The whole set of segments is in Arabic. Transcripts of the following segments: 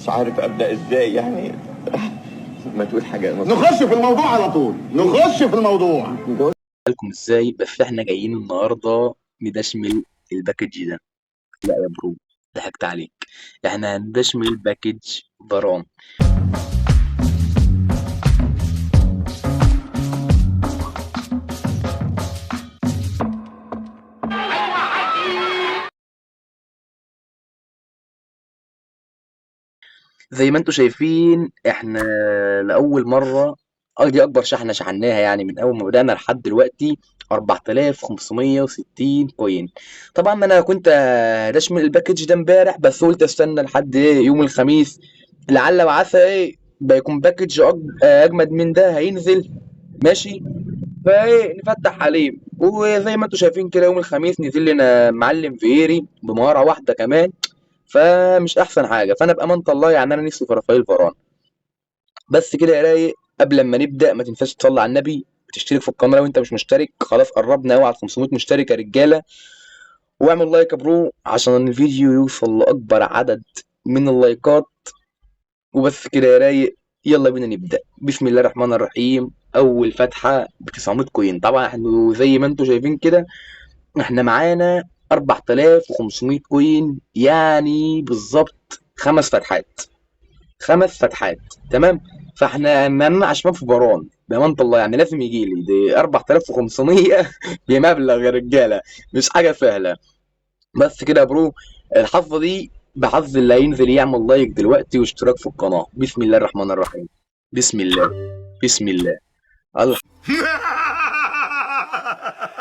مش عارف ابدا ازاي يعني. ما تقول حاجه نخش في الموضوع على طول، نخش في الموضوع. لكم ازاي، بس احنا جايين النهارده ندشمل الباكج ده. لا يا برو، ضحكت عليك. احنا هندشمل باكج ضرام. زي ما انتم شايفين احنا لأول مرة، دي أكبر شحنة شحناها يعني من أول ما بدأنا لحد دلوقتي 4560 كوين. طبعا أنا كنت راشم الباكج ده امبارح، بس قلت استنى لحد إيه يوم الخميس، لعل وعسى إيه بيكون باكج أجمد من ده هينزل. ماشي، فايه نفتح عليه. وزي ما انتم شايفين كده يوم الخميس نزل لنا معلم فييري بمهارة واحدة كمان، فمش احسن حاجه. فانا بامانه الله يعني انا نفسي في رافائيل فاران. بس كده يا رايق، قبل ما نبدا ما تنساش تصلي على النبي وتشترك في القناه لو انت مش مشترك. خلاص قربنا قوي على 500 مشترك يا رجاله. واعمل لايك يا برو عشان الفيديو يوصل لاكبر عدد من اللايكات. وبس كده يا رايق، يلا بينا نبدا. بسم الله الرحمن الرحيم. اول فتحه ب 900 كوين. طبعا احنا زي ما انتم شايفين كده احنا معانا 4500 كوين، يعني بالظبط 5 فتحات. 5 فتحات تمام. فاحنا انا عشمان في بران بامانه الله يعني لازم يجي لي دي 4500. دي مبلغ يا رجاله، مش حاجه سهله. بس كده يا برو، الحظه دي بحظ اللي هينزل يعمل لايك دلوقتي واشتراك في القناه. بسم الله الرحمن الرحيم. بسم الله. بسم الله.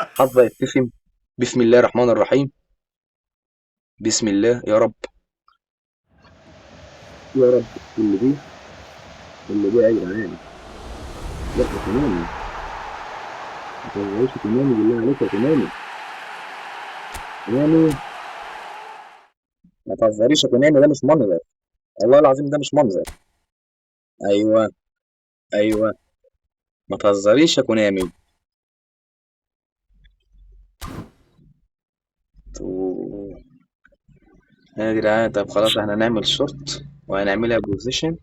الحظ يبتسم. بسم الله الرحمن الرحيم. بسم الله يا رب. يا رب. اللي دي يا جدعان. لا كمان، ما تغيرش كمان بالله عليك يا كمان. يعني ما تهزريش يا كونامي، ده مش منظر. والله العظيم ده مش منظر. ايوه. ايوه. ما تهزريش يا كونامي. تو- يا جدعان طب خلاص احنا هنعمل شورت وهنعملها بوزيشن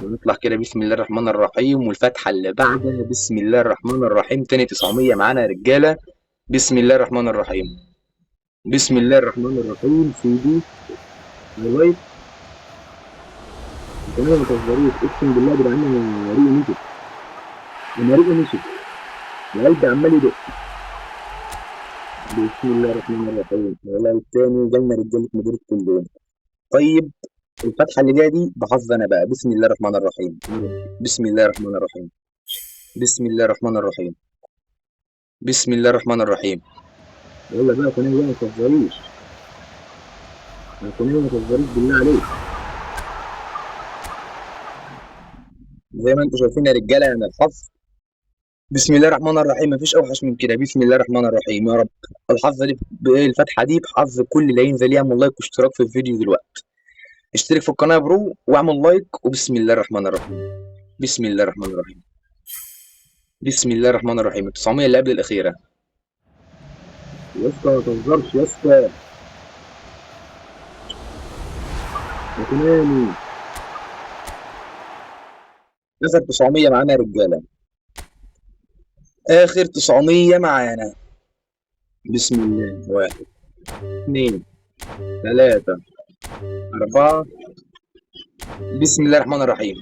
ونطلع كده. بسم الله الرحمن الرحيم. والفتحة اللي بعدها بسم الله الرحمن الرحيم. تاني 900 معانا يا رجالة. بسم الله الرحمن الرحيم. بسم الله الرحمن الرحيم. سيدي لايك. كمان ما تهزريش اقسم بالله يا جدعان انا ريقي نشف. انا ريقي نشف وقلبي عمال يدق. بسم الله الرحمن الرحيم. والله التاني جالنا رجالة مدير كلهم. طيب الفتحة اللي جاية دي بحظ أنا بقى. بسم الله الرحمن الرحيم. بسم الله الرحمن الرحيم. بسم الله الرحمن الرحيم. بسم الله الرحمن الرحيم. يلا بقى كونامي بقى ما تهزريش. يا كونامي ما تهزريش بالله عليك. زي ما انتم شايفين يا رجالة يعني الحظ. بسم الله الرحمن الرحيم. مفيش أوحش من كده. بسم الله الرحمن الرحيم. يا رب الحظ دي الفتحة دي بحظ كل اللي هينزل يعمل لايك واشتراك في الفيديو دلوقتي. اشترك في القناة يا برو واعمل لايك. وبسم الله الرحمن الرحيم. بسم الله الرحمن الرحيم. بسم الله الرحمن الرحيم. 900 اللي قبل الأخيرة. يا اسطى ما تهزرش يا اسطى. يا كناني. آخر 900 معانا يا رجالة. آخر 900 معانا. بسم الله. 1 2 3 4. بسم الله الرحمن الرحيم.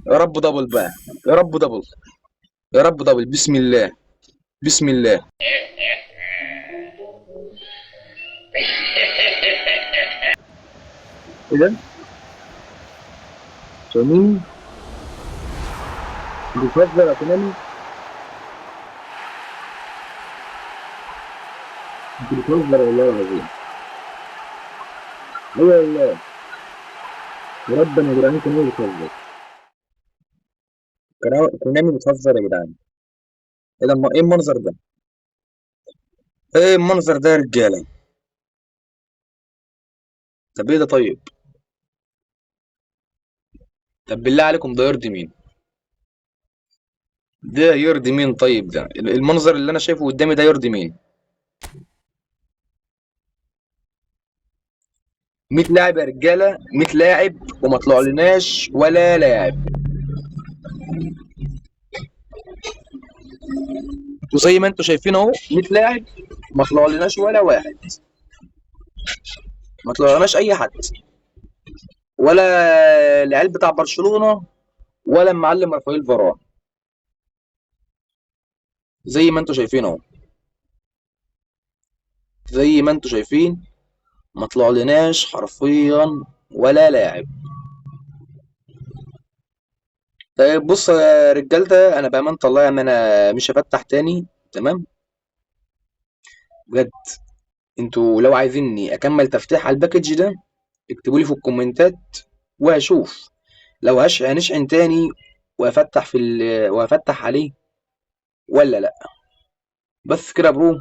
يا رب دبل بقى. يا رب دبل. يا رب دبل. بسم الله. بسم الله. ايه ده؟ سامعني؟ بتهزر يا كناني؟ انت بتهزر والله العظيم. ايوه والله. يا ربنا يا جدعان كناني بتهزر. كناني بتهزر يا جدعان. ايه ده؟ ايه المنظر ده؟ ايه المنظر ده يا رجاله؟ طب ايه ده طيب؟ طب بالله عليكم ده يرضي مين؟ ده يرضي مين طيب؟ ده المنظر اللي انا شايفه قدامي ده يرضي مين؟ 100 لاعب يا رجاله، 100 لاعب وما طلعلناش ولا لاعب. وزي ما انتم شايفين اهو 100 لاعب ما طلعلناش ولا واحد، ما طلعلناش اي حد، ولا العيال بتاع برشلونه ولا المعلم رافائيل فاران. زي ما انتم شايفين اهو، زي ما انتم شايفين ما طلعلناش حرفيا ولا لاعب. طيب بص يا رجالة، انا بأمانة الله يعني انا مش هفتح تاني، تمام؟ بجد، انتوا لو عايزيني اكمل تفتيح على الباكج ده اكتبوا لي في الكومنتات وهشوف. لو هنشحن تاني وافتح وافتح عليه ولا لا. بس كده يا برو،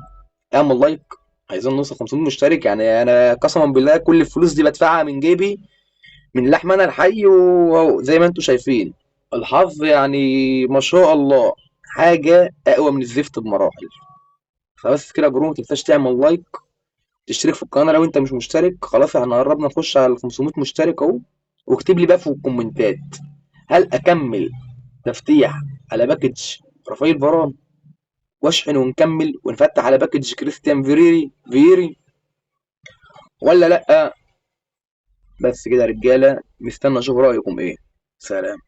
اعمل لايك. عايزين نوصل 500 مشترك، يعني انا قسما بالله كل الفلوس دي بدفعها من جيبي، من لحم انا الحي، وزي ما انتوا شايفين الحظ يعني ما شاء الله حاجة اقوى من الزفت بمراحل. فبس كده يا برو، متنساش تعمل لايك، تشترك في القناة لو انت مش مشترك. خلاص احنا قربنا نخش على 500 مشترك اهو. واكتب لي بقى في الكومنتات، هل اكمل تفتيح على باكج رافائيل فاران واشحن ونكمل ونفتح على باكج كريستيان فيري ولا لا؟ بس كده يا رجالة، مستني اشوف رأيكم ايه. سلام.